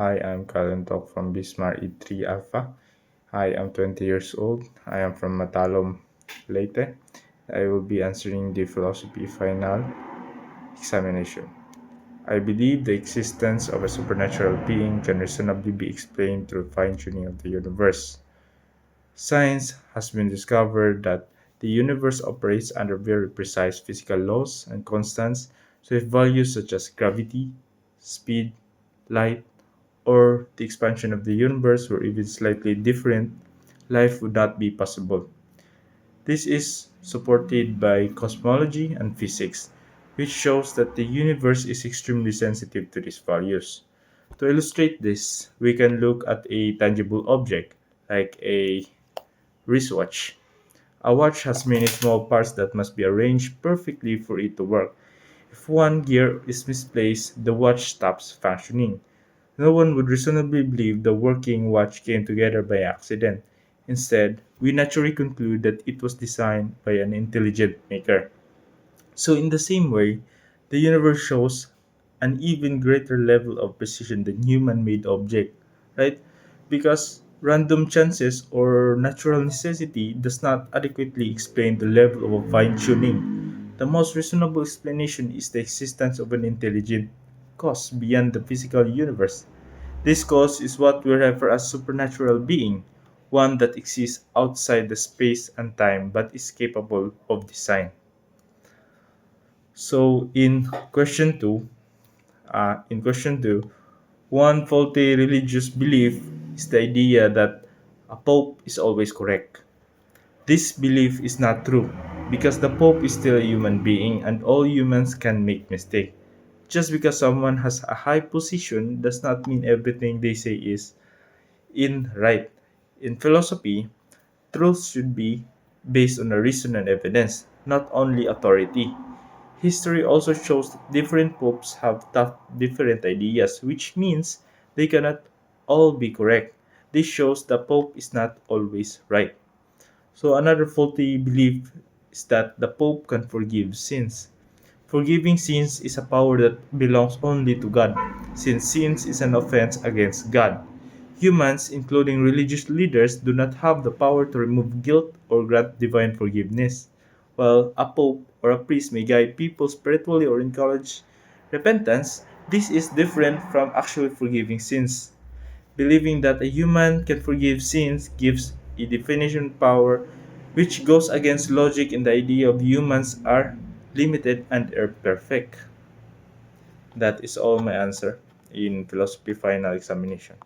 Hi, I'm Intoc from Bsmare E3 Alpha. I am 20 years old. I am from Matalom, Leyte. I will be answering the philosophy final examination. I believe the existence of a supernatural being can reasonably be explained through fine tuning of the universe. Science has been discovered that the universe operates under very precise physical laws and constants, so if values such as gravity, speed, light, or the expansion of the universe were even slightly different, life would not be possible. This is supported by cosmology and physics, which shows that the universe is extremely sensitive to these values. To illustrate this, we can look at a tangible object, like a wristwatch. A watch has many small parts that must be arranged perfectly for it to work. If one gear is misplaced, the watch stops functioning. No one would reasonably believe the working watch came together by accident. Instead, we naturally conclude that it was designed by an intelligent maker. So, in the same way, the universe shows an even greater level of precision than human made object, right? Because random chances or natural necessity does not adequately explain the level of fine tuning. The most reasonable explanation is the existence of an intelligent cause beyond the physical universe. This cause is what we refer as supernatural being, one that exists outside the space and time but is capable of design. So in question two, one faulty religious belief is the idea that a pope is always correct. This belief is not true because the pope is still a human being and all humans can make mistakes. Just because someone has a high position does not mean everything they say is in right. In philosophy, truth should be based on a reason and evidence, not only authority. History also shows that different popes have different ideas, which means they cannot all be correct. This shows the pope is not always right. So another faulty belief is that the pope can forgive sins. Forgiving sins is a power that belongs only to God, since sins is an offense against God. Humans, including religious leaders, do not have the power to remove guilt or grant divine forgiveness. While a pope or a priest may guide people spiritually or encourage repentance, this is different from actually forgiving sins. Believing that a human can forgive sins gives a definition power which goes against logic and the idea of humans are limited and are perfect. That is all my answer in philosophy final examination.